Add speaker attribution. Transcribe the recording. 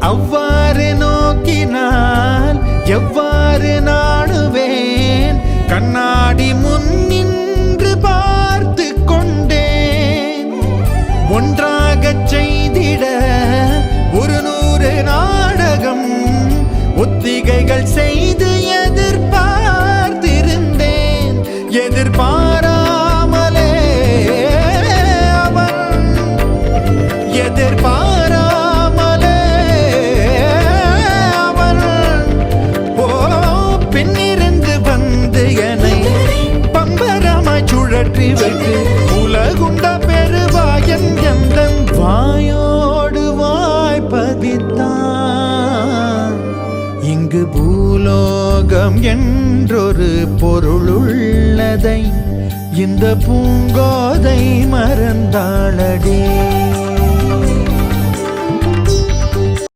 Speaker 1: அவ்வாறு நோக்கினால் எவ்வாறு நாடுவேன்? கண்ணாடி முன் நின்று பார்த்து கொண்டேன். ஒன்றாகச் செய்திட 100 நாடகம் ஒத்திகைகள் செய்து எதிர்பார்த்திருந்தேன். எதிர்பாராமலே அவன் எதிர்பாராமலே அவன் பின்னிருந்து வந்து என்னை பம்பரமாய் சுழற்றி வைத்து உலகுண்ட பெருவாயன் எந்தன் வாயோடு வாய்ப்பதித்தான். இங்கு பூலோகம் என்றொரு பொருளுள்ளதை இந்த பூங்கோதை மறந்தாளடே.